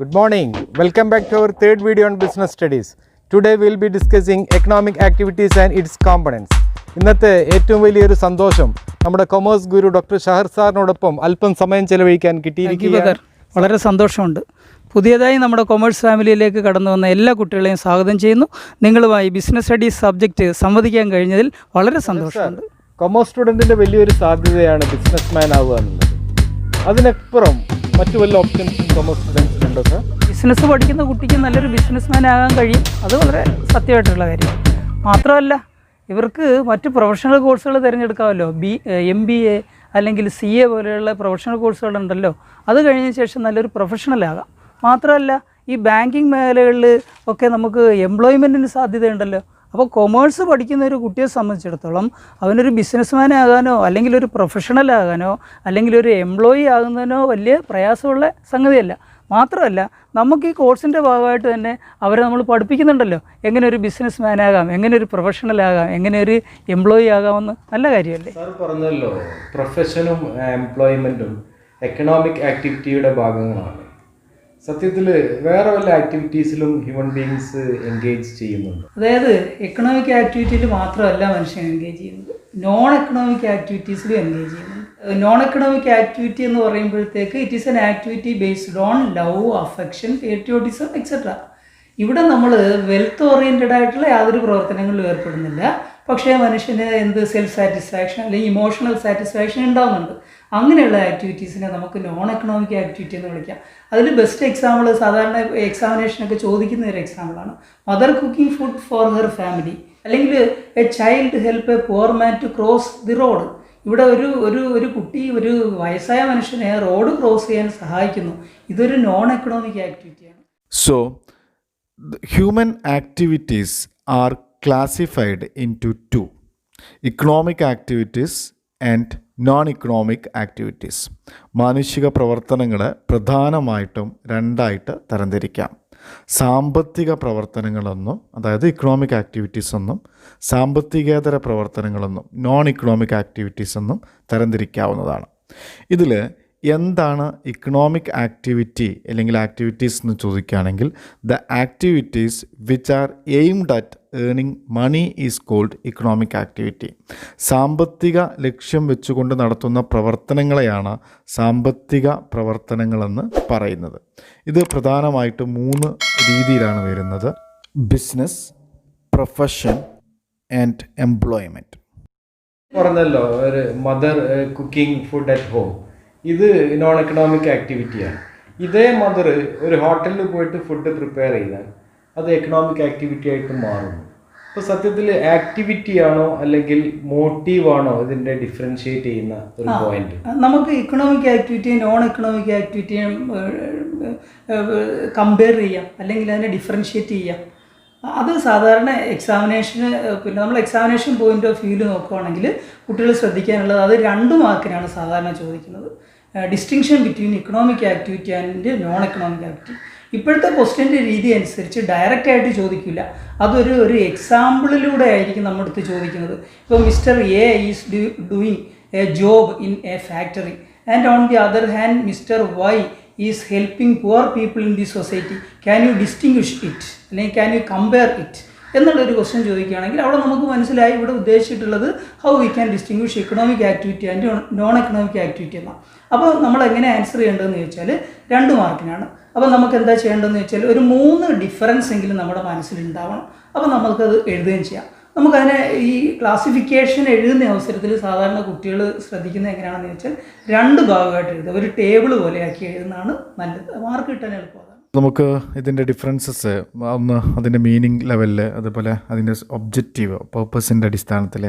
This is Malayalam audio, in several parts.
Good morning. Welcome back to our third video on business studies. Today we will be discussing economic activities and its components. ഇന്നത്തെ ഏറ്റവും വലിയൊരു സന്തോഷം നമ്മുടെ കൊമേഴ്സ് ഗുരു ഡോക്ടർ ഷഹർ സാറിനോടൊപ്പം അല്പം സമയം ചെലവഴിക്കാൻ കിട്ടിയിരിക്കുകയാണ്. വളരെ സന്തോഷമുണ്ട്. പുതിയതായി നമ്മുടെ കൊമേഴ്സ് ഫാമിലിയിലേക്ക് കടന്നു വന്ന എല്ലാ കുട്ടികളെയും സ്വാഗതം ചെയ്യുന്നു. നിങ്ങളുമായി ബിസിനസ് സ്റ്റഡീസ് സബ്ജക്റ്റ് സംവദിക്കാൻ കഴിഞ്ഞതിൽ വളരെ സന്തോഷമുണ്ട്. കൊമേഴ്സ് സ്റ്റുഡൻറ്റിൻ്റെ വലിയൊരു സാധ്യതയാണ് ബിസിനസ്മാൻ ആവുക എന്നുള്ളത്. അതിനപ്പുറം മറ്റു വല്ല ഓപ്ഷൻസും കൊമേഴ്സ് സ്റ്റുഡൻസിനുണ്ടോ സാർ? ബിസിനസ് പഠിക്കുന്ന കുട്ടിക്ക് നല്ലൊരു ബിസിനസ്മാൻ ആകാൻ കഴിയും. അത് വളരെ സത്യമായിട്ടുള്ള കാര്യമാണ്. മാത്രമല്ല ഇവർക്ക് മറ്റ് പ്രൊഫഷണൽ കോഴ്സുകൾ തിരഞ്ഞെടുക്കാമല്ലോ. MBA അല്ലെങ്കിൽ CA പോലെയുള്ള പ്രൊഫഷണൽ കോഴ്സുകളുണ്ടല്ലോ. അത് കഴിഞ്ഞ ശേഷം നല്ലൊരു പ്രൊഫഷണലാകാം. മാത്രമല്ല ഈ ബാങ്കിങ് മേഖലകളിൽ ഒക്കെ നമുക്ക് എംപ്ലോയ്മെൻറ്റിന് സാധ്യതയുണ്ടല്ലോ. അപ്പോൾ കൊമേഴ്സ് പഠിക്കുന്ന ഒരു കുട്ടിയെ സംബന്ധിച്ചിടത്തോളം അവനൊരു ബിസിനസ്മാൻ ആകാനോ അല്ലെങ്കിൽ ഒരു പ്രൊഫഷണൽ ആകാനോ അല്ലെങ്കിൽ ഒരു എംപ്ലോയി ആകുന്നതിനോ വലിയ പ്രയാസമുള്ള സംഗതിയല്ല. മാത്രമല്ല നമുക്ക് ഈ കോഴ്സിൻ്റെ ഭാഗമായിട്ട് തന്നെ അവരെ നമ്മൾ പഠിപ്പിക്കുന്നുണ്ടല്ലോ, എങ്ങനെ ഒരു ബിസിനസ്മാൻ ആകാം, എങ്ങനെ ഒരു പ്രൊഫഷണൽ ആകാം, എങ്ങനെ ഒരു എംപ്ലോയി ആകാമെന്ന്. നല്ല കാര്യമല്ലേ? സാർ പറഞ്ഞല്ലോ, പ്രൊഫഷനും എംപ്ലോയ്മെൻറ്റും എക്കണോമിക് ആക്ടിവിറ്റിയുടെ ഭാഗങ്ങളാണ്. സത്യത്തിൽ വേറെ വല്ല ആക്ടിവിറ്റീസിലും ഹ്യൂമൻ ബീയിങ്സ് എൻഗേജ് ചെയ്യുന്നുണ്ട്. അതായത് എക്കണോമിക് ആക്ടിവിറ്റിയിൽ മാത്രമല്ല മനുഷ്യൻ എൻഗേജ് ചെയ്യുന്നത്, നോൺ എക്കണോമിക് ആക്ടിവിറ്റീസിലും എൻഗേജ് ചെയ്യുന്നുണ്ട്. നോൺ എക്കണോമിക് ആക്ടിവിറ്റി എന്ന് പറയുമ്പോഴത്തേക്ക് it is N activity based on love, affection, patriotism etcetera. ഇവിടെ നമ്മൾ വെൽത്ത് ഓറിയൻറ്റഡ് ആയിട്ടുള്ള യാതൊരു പ്രവർത്തനങ്ങളിലും ഏർപ്പെടുന്നില്ല. പക്ഷേ മനുഷ്യന് സെൽഫ് സാറ്റിസ്ഫാക്ഷൻ അല്ലെങ്കിൽ ഇമോഷണൽ സാറ്റിസ്ഫാക്ഷൻ ഉണ്ടാകുന്നുണ്ട്. അങ്ങനെയുള്ള ആക്ടിവിറ്റീസിനെ നമുക്ക് നോൺ എക്കണോമിക് ആക്ടിവിറ്റി എന്ന് വിളിക്കാം. അതിൽ ബെസ്റ്റ് എക്സാമ്പിൾ സാധാരണ എക്സാമിനേഷനൊക്കെ ചോദിക്കുന്ന ഒരു എക്സാമ്പിളാണ് mother cooking food for her family, അല്ലെങ്കിൽ a child help a poor man to cross the road. ഇവിടെ ഒരു കുട്ടി ഒരു വയസ്സായ മനുഷ്യനെ റോഡ് ക്രോസ് ചെയ്യാൻ സഹായിക്കുന്നു. ഇതൊരു നോൺ എക്കണോമിക് ആക്ടിവിറ്റിയാണ്. So, human activities are classified into two: economic activities and non-economic activities. മാനുഷിക പ്രവർത്തനങ്ങളെ പ്രധാനമായിട്ടും രണ്ടായിട്ട് തരംതിരിക്കാം. സാമ്പത്തിക പ്രവർത്തനങ്ങളെന്നും, അതായത് ഇക്കണോമിക് ആക്ടിവിറ്റീസ് എന്നും, സാമ്പത്തികേതര പ്രവർത്തനങ്ങളെന്നും, നോൺ ഇക്കണോമിക് ആക്ടിവിറ്റീസ് എന്നും തരംതിരിക്കാവുന്നതാണ്. ഇതിൽ എന്താണ് ഇക്കണോമിക് ആക്ടിവിറ്റി അല്ലെങ്കിൽ ആക്ടിവിറ്റീസ് എന്ന് ചോദിക്കുകയാണെങ്കിൽ, the activities which are aimed at earning money is called economic activity. സാമ്പത്തിക ലക്ഷ്യം വെച്ചുകൊണ്ട് നടത്തുന്ന പ്രവർത്തനങ്ങളെയാണ് സാമ്പത്തിക പ്രവർത്തനങ്ങളെന്ന് പറയുന്നത്. ഇത് പ്രധാനമായിട്ടും 3 രീതിയിലാണ് വരുന്നത്: ബിസിനസ്, പ്രൊഫഷൻ ആൻഡ് എംപ്ലോയ്മെൻറ്റ്. പറഞ്ഞല്ലോ, ഒരു mother cooking food at home, ഇത് നോൺ എക്കണോമിക് ആക്ടിവിറ്റിയാണ്. ഇതേ മദർ ഒരു ഹോട്ടലിൽ പോയിട്ട് ഫുഡ് പ്രിപ്പയർ ചെയ്താൽ അത് എക്കണോമിക് ആക്ടിവിറ്റി ആയിട്ട് മാറുന്നു. അപ്പോൾ സത്യത്തിൽ ആക്ടിവിറ്റി ആണോ അല്ലെങ്കിൽ മോട്ടീവാണോ ഇതിൻ്റെ ഡിഫറൻഷിയേറ്റ് ചെയ്യുന്ന ഒരു പോയിന്റ്? നമുക്ക് ഇക്കണോമിക് ആക്ടിവിറ്റിയും നോൺ എക്കണോമിക് ആക്ടിവിറ്റിയും കമ്പയർ ചെയ്യാം, അല്ലെങ്കിൽ അതിനെ ഡിഫറൻഷിയേറ്റ് ചെയ്യാം. അത് സാധാരണ എക്സാമിനേഷന് നമ്മൾ എക്സാമിനേഷൻ പോയിന്റ് ഓഫ് വ്യൂവിൽ നോക്കുകയാണെങ്കിൽ കുട്ടികൾ ശ്രദ്ധിക്കാനുള്ളത് അത് 2 മാർക്കിനാണ് സാധാരണ ചോദിക്കുന്നത്. Distinction between economic activity and non economic activity. ഇപ്പോഴത്തെ ക്വസ്റ്റ്യൻ്റെ രീതി അനുസരിച്ച് ഡയറക്റ്റ് ആയിട്ട് ചോദിക്കില്ല, അതൊരു എക്സാമ്പിളിലൂടെ ആയിരിക്കും നമ്മുടെ അടുത്ത് ചോദിക്കുന്നത്. ഇപ്പോൾ Mister A is doing a job in a factory and on the other hand Mister Y is helping poor people in the society. Can you distinguish it, അല്ലെങ്കിൽ ക്യാൻ യു കമ്പയർ ഇറ്റ് എന്നുള്ളൊരു ക്വസ്റ്റ്യൻ ചോദിക്കുകയാണെങ്കിൽ അവിടെ നമുക്ക് മനസ്സിലായി ഇവിടെ ഉദ്ദേശിച്ചിട്ടുള്ളത് how we can distinguish economic activity and non economic activity എന്നാണ്. അപ്പോൾ നമ്മൾ എങ്ങനെ ആൻസർ ചെയ്യേണ്ടതെന്ന് ചോദിച്ചാൽ 2 മാർക്കിനാണ്. അപ്പോൾ നമുക്ക് എന്താ ചെയ്യേണ്ടതെന്ന് വെച്ചാൽ ഒരു 3 ഡിഫറൻസ് എങ്കിലും നമ്മുടെ മനസ്സിലുണ്ടാവണം. അപ്പോൾ നമുക്കത് എഴുതുകയും ചെയ്യാം. നമുക്കതിനെ ഈ ക്ലാസിഫിക്കേഷൻ എഴുതുന്ന അവസരത്തിൽ സാധാരണ കുട്ടികൾ ശ്രദ്ധിക്കുന്നത് എങ്ങനെയാണെന്ന് വെച്ചാൽ 2 ഭാഗമായിട്ട് എഴുതുക, ഒരു ടേബിൾ പോലെയാക്കി എഴുതുന്നതാണ് നല്ലത്, മാർക്ക് കിട്ടാൻ എളുപ്പമാണ്. നമുക്ക് ഇതിൻ്റെ ഡിഫറൻസസ് ഒന്ന് അതിൻ്റെ മീനിങ് ലെവലിൽ, അതുപോലെ അതിൻ്റെ ഒബ്ജക്റ്റീവ് പർപ്പസിൻ്റെ അടിസ്ഥാനത്തിൽ,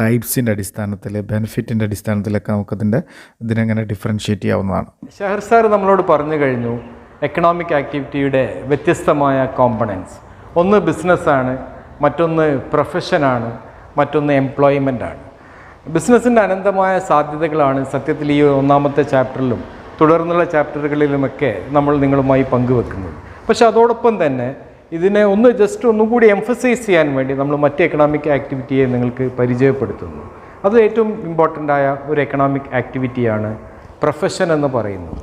ടൈപ്സിൻ്റെ അടിസ്ഥാനത്തിൽ, ബെനിഫിറ്റിൻ്റെ അടിസ്ഥാനത്തിലൊക്കെ ഇതിനെങ്ങനെ ഡിഫറൻഷ്യേറ്റ് ചെയ്യാവുന്നതാണ്. ഷഹർ സാർ നമ്മളോട് പറഞ്ഞു കഴിഞ്ഞു എക്കണോമിക് ആക്ടിവിറ്റിയുടെ വ്യത്യസ്തമായ കോമ്പണൻസ്. ഒന്ന് ബിസിനസ്സാണ്, മറ്റൊന്ന് പ്രൊഫഷനാണ്, മറ്റൊന്ന് എംപ്ലോയ്മെൻ്റാണ്. ബിസിനസ്സിൻ്റെ അനന്തമായ സാധ്യതകളാണ് സത്യത്തിൽ ഈ 1ാമത്തെ ചാപ്റ്ററിലും തുടർന്നുള്ള ചാപ്റ്ററുകളിലുമൊക്കെ നമ്മൾ നിങ്ങളുമായി പങ്കുവെക്കുന്നത്. പക്ഷെ അതോടൊപ്പം തന്നെ ഇതിനെ ഒന്നുകൂടി എംഫസൈസ് ചെയ്യാൻ വേണ്ടി നമ്മൾ മറ്റ് എക്കണോമിക് ആക്ടിവിറ്റിയെ നിങ്ങൾക്ക് പരിചയപ്പെടുത്തുന്നു. അത് ഏറ്റവും ഇമ്പോർട്ടൻ്റായ ഒരു എക്കണോമിക് ആക്ടിവിറ്റിയാണ് പ്രൊഫഷൻ എന്ന് പറയുന്നത്.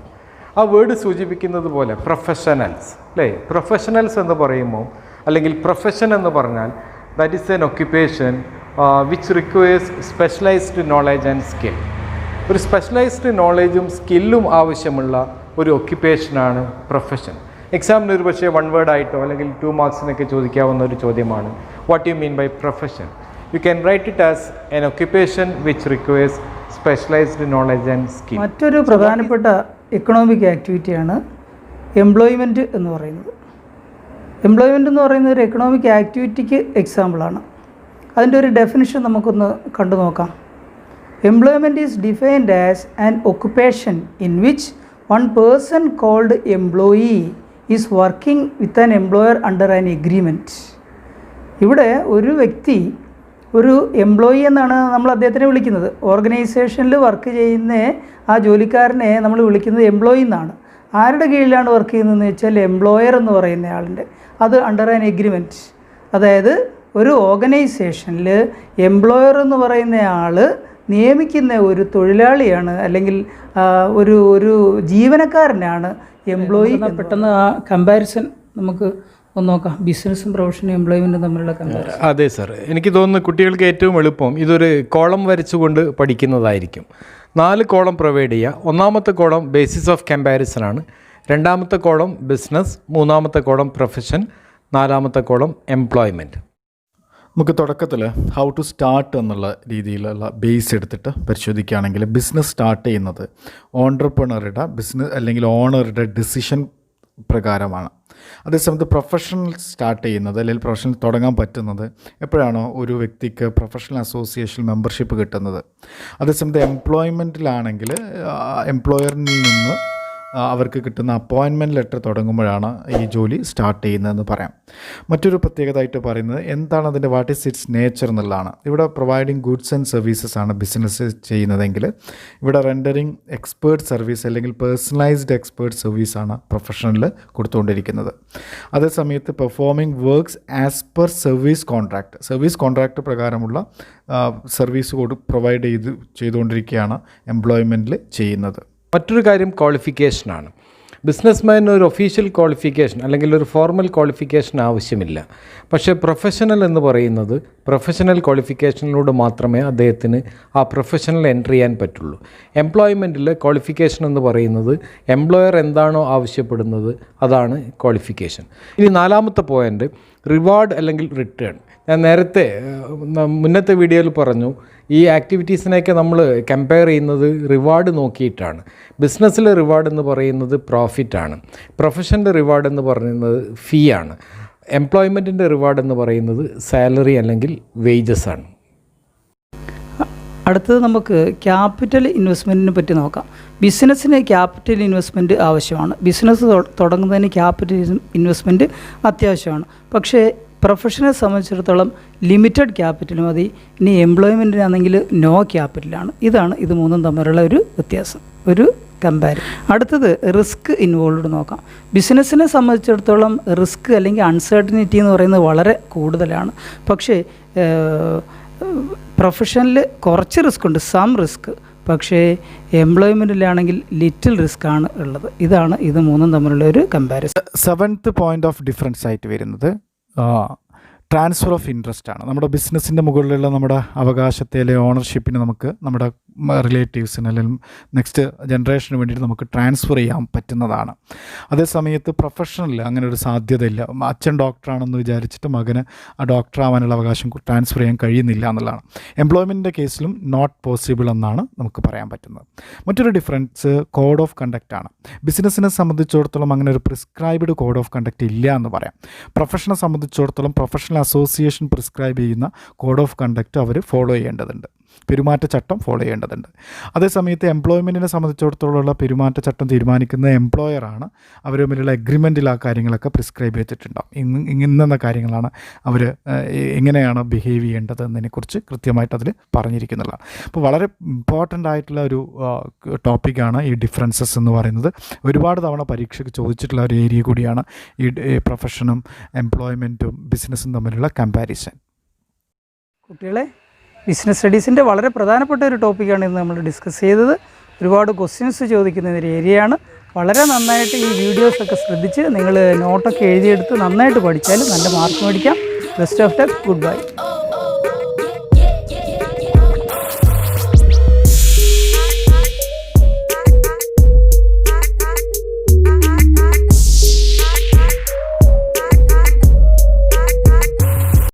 ആ വേർഡ് സൂചിപ്പിക്കുന്നത് പോലെ പ്രൊഫഷണൽസ് അല്ലേ? പ്രൊഫഷണൽസ് എന്ന് പറയുമ്പോൾ അല്ലെങ്കിൽ പ്രൊഫഷൻ എന്ന് പറഞ്ഞാൽ that is N occupation which requires specialised knowledge and skill. ഒരു സ്പെഷ്യലൈസ്ഡ് നോളേജും സ്കില്ലും ആവശ്യമുള്ള ഒരു ഒക്യുപ്പേഷനാണ് പ്രൊഫഷൻ. എക്സാമിന് ഒരു പക്ഷേ 1 വേർഡായിട്ടോ അല്ലെങ്കിൽ 2 മാർക്സിനൊക്കെ ചോദിക്കാവുന്ന ഒരു ചോദ്യമാണ് what you mean by profession. You can write it as an occupation which requires specialised knowledge and skill. മറ്റൊരു പ്രധാനപ്പെട്ട എക്കണോമിക് ആക്ടിവിറ്റിയാണ് എംപ്ലോയ്മെൻറ്റ് എന്ന് പറയുന്നത്. എംപ്ലോയ്മെൻറ്റ് എന്ന് പറയുന്നത് ഒരു എക്കണോമിക് ആക്ടിവിറ്റിക്ക് എക്സാമ്പിളാണ്. അതിൻ്റെ ഒരു ഡെഫിനിഷൻ നമുക്കൊന്ന് കണ്ടു നോക്കാം. Employment is defined as an occupation in which one person called employee is working with an employer under an agreement. ഇവിടെ ഒരു വ്യക്തി ഒരു എംപ്ലോയി എന്നാണ് നമ്മൾ അദ്ദേഹത്തിനെ വിളിക്കുന്നത്. ഓർഗനൈസേഷനിൽ വർക്ക് ചെയ്യുന്ന ആ ജോലിക്കാരനെ നമ്മൾ വിളിക്കുന്നത് എംപ്ലോയി എന്നാണ്. ആരുടെ കീഴിലാണ് വർക്ക് ചെയ്യുന്നതെന്ന് വെച്ചാൽ എംപ്ലോയർ എന്ന് പറയുന്ന ആളുടെ, അത് അണ്ടർ ആൻ എഗ്രിമെൻറ്റ്. അതായത് ഒരു ഓർഗനൈസേഷനിൽ എംപ്ലോയർ എന്ന് പറയുന്ന ആൾ നിയമിക്കുന്ന ഒരു തൊഴിലാളിയാണ് അല്ലെങ്കിൽ ഒരു ജീവനക്കാരനാണ് എംപ്ലോയി. പെട്ടെന്ന് ആ കമ്പാരിസൺ നമുക്ക് ഒന്ന് നോക്കാം, ബിസിനസ്സും പ്രൊഫഷനും എംപ്ലോയ്മെൻറ്റും തമ്മിലുള്ള കമ്പാരിസൺ. അതെ സർ, എനിക്ക് തോന്നുന്നു കുട്ടികൾക്ക് ഏറ്റവും എളുപ്പം ഇതൊരു കോളം വരച്ചുകൊണ്ട് പഠിക്കുന്നതായിരിക്കും. 4 കോളം പ്രൊവൈഡ് ചെയ്യുക. ഒന്നാമത്തെ കോളം ബേസിസ് ഓഫ് കമ്പാരിസൺ ആണ്, രണ്ടാമത്തെ കോളം ബിസിനസ്, മൂന്നാമത്തെ കോളം പ്രൊഫഷൻ, നാലാമത്തെ കോളം എംപ്ലോയ്മെൻറ്റ്. നമുക്ക് തുടക്കത്തിൽ ഹൗ ടു സ്റ്റാർട്ട് എന്നുള്ള രീതിയിലുള്ള ബേസ് എടുത്തിട്ട് പരിശോധിക്കുകയാണെങ്കിൽ ബിസിനസ് സ്റ്റാർട്ട് ചെയ്യുന്നത് ഓൺട്രപ്രണറുടെ ബിസിനസ് അല്ലെങ്കിൽ ഓണറുടെ ഡിസിഷൻ പ്രകാരമാണ്. അതേസമയത്ത് പ്രൊഫഷണൽ സ്റ്റാർട്ട് ചെയ്യുന്നത് അല്ലെങ്കിൽ പ്രൊഫഷണൽ തുടങ്ങാൻ പറ്റുന്നത് എപ്പോഴാണോ ഒരു വ്യക്തിക്ക് പ്രൊഫഷണൽ അസോസിയേഷൻ മെമ്പർഷിപ്പ് കിട്ടുന്നത്. അതേസമയത്ത് എംപ്ലോയ്മെൻറ്റിലാണെങ്കിൽ എംപ്ലോയറിൽ നിന്ന് അവർക്ക് കിട്ടുന്ന അപ്പോയിൻമെൻറ്റ് ലെറ്റർ തുടങ്ങുമ്പോഴാണ് ഈ ജോലി സ്റ്റാർട്ട് ചെയ്യുന്നതെന്ന് പറയാം. മറ്റൊരു പ്രത്യേകതയായിട്ട് പറയുന്നത് എന്താണ് അതിൻ്റെ വാട്ട് ഈസ് ഇറ്റ്സ് നേച്ചർ എന്നുള്ളതാണ്. ഇവിടെ പ്രൊവൈഡിങ് ഗുഡ്സ് ആൻഡ് സർവീസസ് ആണ് ബിസിനസ് ചെയ്യുന്നതെങ്കിൽ ഇവിടെ റെൻഡറിങ് എക്സ്പേർട്ട് സർവീസ് അല്ലെങ്കിൽ പേഴ്സണലൈസ്ഡ് എക്സ്പേർട്ട് സർവീസാണ് പ്രൊഫഷണലിൽ കൊടുത്തുകൊണ്ടിരിക്കുന്നത്. അതേസമയത്ത് performing works as per service contract പ്രകാരമുള്ള സർവീസ് പ്രൊവൈഡ് ചെയ്തുകൊണ്ടിരിക്കുകയാണ് എംപ്ലോയ്മെൻറ്റിൽ ചെയ്യുന്നത്. മറ്റൊരു കാര്യം ക്വാളിഫിക്കേഷനാണ്. ബിസിനസ്മാന് ഒരു ഒഫീഷ്യൽ ക്വാളിഫിക്കേഷൻ അല്ലെങ്കിൽ ഒരു ഫോർമൽ ക്വാളിഫിക്കേഷൻ ആവശ്യമില്ല. പക്ഷേ പ്രൊഫഷണൽ എന്ന് പറയുന്നത് പ്രൊഫഷണൽ ക്വാളിഫിക്കേഷനിലൂടെ മാത്രമേ അദ്ദേഹത്തിന് ആ പ്രൊഫഷണൽ എൻട്രി ചെയ്യാൻ പറ്റുള്ളൂ. എംപ്ലോയ്മെൻറ്റിൽ ക്വാളിഫിക്കേഷൻ എന്ന് പറയുന്നത് എംപ്ലോയർ എന്താണോ ആവശ്യപ്പെടുന്നത് അതാണ് ക്വാളിഫിക്കേഷൻ. ഇനി 4ാമത്തെ പോയിൻ്റ് റിവാർഡ് അല്ലെങ്കിൽ റിട്ടേൺ. ഞാൻ നേരത്തെ മുന്നത്തെ വീഡിയോയിൽ പറഞ്ഞു ഈ ആക്ടിവിറ്റീസിനെയൊക്കെ നമ്മൾ കമ്പയർ ചെയ്യുന്നത് റിവാർഡ് നോക്കിയിട്ടാണ്. ബിസിനസ്സിലെ റിവാർഡ് എന്ന് പറയുന്നത് പ്രോഫിറ്റാണ്, പ്രൊഫഷൻ്റെ റിവാർഡ് എന്ന് പറയുന്നത് ഫീ ആണ്, എംപ്ലോയ്മെൻറ്റിൻ്റെ റിവാർഡ് എന്ന് പറയുന്നത് സാലറി അല്ലെങ്കിൽ വേജസ് ആണ്. അടുത്തത് നമുക്ക് ക്യാപിറ്റൽ ഇൻവെസ്റ്റ്മെൻറ്റിനെ പറ്റി നോക്കാം. ബിസിനസ്സിന് ക്യാപിറ്റൽ ഇൻവെസ്റ്റ്മെൻറ്റ് ആവശ്യമാണ്. ബിസിനസ് തുടങ്ങുന്നതിന് ക്യാപിറ്റൽ ഇൻവെസ്റ്റ്മെൻറ്റ് അത്യാവശ്യമാണ്. പക്ഷേ പ്രൊഫഷനെ സംബന്ധിച്ചിടത്തോളം ലിമിറ്റഡ് ക്യാപിറ്റൽ മതി. ഇനി എംപ്ലോയ്മെൻറ്റിനാണെങ്കിൽ നോ ക്യാപിറ്റലാണ്. ഇതാണ് ഇത് മൂന്നും തമ്മിലുള്ള ഒരു വ്യത്യാസം, ഒരു കമ്പാരിസൺ. അടുത്തത് റിസ്ക് ഇൻവോൾവ്ഡ് നോക്കാം. ബിസിനസ്സിനെ സംബന്ധിച്ചിടത്തോളം റിസ്ക് അല്ലെങ്കിൽ അൺസർട്ടനിറ്റി എന്ന് പറയുന്നത് വളരെ കൂടുതലാണ്. പക്ഷേ പ്രൊഫഷനിൽ കുറച്ച് റിസ്ക് ഉണ്ട്, സം റിസ്ക്. പക്ഷേ എംപ്ലോയ്മെൻറ്റിലാണെങ്കിൽ ലിറ്റിൽ റിസ്ക് ആണ് ഉള്ളത്. ഇതാണ് ഇത് മൂന്നും തമ്മിലുള്ള ഒരു comparison. 7th point of difference ആയിട്ട് വരുന്നത് ട്രാൻസ്ഫർ ഓഫ് ഇൻട്രസ്റ്റ് ആണ്. നമ്മുടെ ബിസിനസ്സിൻ്റെ മുകളിലുള്ള നമ്മുടെ അവകാശത്തെ അല്ലെങ്കിൽ ഓണർഷിപ്പിന് നമുക്ക് നമ്മുടെ റിലേറ്റീവ്സിന് അല്ലെങ്കിൽ നെക്സ്റ്റ് ജനറേഷന് വേണ്ടിയിട്ട് നമുക്ക് ട്രാൻസ്ഫർ ചെയ്യാൻ പറ്റുന്നതാണ്. അതേസമയത്ത് പ്രൊഫഷണലിൽ അങ്ങനെ ഒരു സാധ്യതയില്ല. അച്ഛൻ ഡോക്ടറാണെന്ന് വിചാരിച്ചിട്ട് മകന് ആ ഡോക്ടർ ആവാനുള്ള അവകാശം ട്രാൻസ്ഫർ ചെയ്യാൻ കഴിയുന്നില്ല എന്നുള്ളതാണ്. എംപ്ലോയ്മെൻറ്റിൻ്റെ കേസിലും നോട്ട് പോസിബിൾ എന്നാണ് നമുക്ക് പറയാൻ പറ്റുന്നത്. മറ്റൊരു ഡിഫറൻസ് കോഡ് ഓഫ് കണ്ടക്റ്റ് ആണ്. ബിസിനസ്സിനെ സംബന്ധിച്ചിടത്തോളം അങ്ങനെ ഒരു പ്രിസ്ക്രൈബ്ഡ് കോഡ് ഓഫ് കണ്ടക്റ്റ് ഇല്ല എന്ന് പറയാം. പ്രൊഫഷനെ സംബന്ധിച്ചിടത്തോളം പ്രൊഫഷണൽ അസോസിയേഷൻ പ്രിസ്ക്രൈബ് ചെയ്യുന്ന കോഡ് ഓഫ് കണ്ടക്റ്റ് അവർ ഫോളോ ചെയ്യേണ്ടതുണ്ട്, പെരുമാറ്റച്ചട്ടം ഫോളോ ചെയ്യേണ്ടതുണ്ട്. അതേസമയത്ത് എംപ്ലോയ്മെൻറ്റിനെ സംബന്ധിച്ചിടത്തോളമുള്ള പെരുമാറ്റച്ചട്ടം തീരുമാനിക്കുന്ന എംപ്ലോയറാണ്. അവർ തമ്മിലുള്ള എഗ്രിമെൻറ്റിൽ ആ കാര്യങ്ങളൊക്കെ പ്രിസ്ക്രൈബ് ചെയ്തിട്ടുണ്ടാവും. ഇന്ന കാര്യങ്ങളാണ് അവർ എങ്ങനെയാണ് ബിഹേവ് ചെയ്യേണ്ടത് എന്നതിനെക്കുറിച്ച് കൃത്യമായിട്ട് അതിൽ പറഞ്ഞിരിക്കുന്നതാണ്. അപ്പോൾ വളരെ ഇമ്പോർട്ടൻ്റ് ആയിട്ടുള്ള ഒരു ടോപ്പിക്കാണ് ഈ ഡിഫറൻസസ് എന്ന് പറയുന്നത്. ഒരുപാട് തവണ പരീക്ഷയ്ക്ക് ചോദിച്ചിട്ടുള്ള ഒരു ഏരിയ കൂടിയാണ് ഈ പ്രൊഫഷനും എംപ്ലോയ്മെൻറ്റും ബിസിനസ്സും തമ്മിലുള്ള കമ്പാരിസൺ. കുട്ടികളെ, ബിസിനസ് സ്റ്റഡീസിൻ്റെ വളരെ പ്രധാനപ്പെട്ട ഒരു ടോപ്പിക്കാണ് ഇന്ന് നമ്മൾ ഡിസ്കസ് ചെയ്തത്. ഒരുപാട് ക്വസ്റ്റ്യൻസ് ചോദിക്കുന്ന ഒരു ഏരിയയാണ്. വളരെ നന്നായിട്ട് ഈ വീഡിയോസൊക്കെ ശ്രദ്ധിച്ച് നിങ്ങൾ നോട്ടൊക്കെ എഴുതിയെടുത്ത് നന്നായിട്ട് പഠിച്ചാൽ നല്ല മാർക്ക് മേടിക്കാം. Best of luck. Good bye.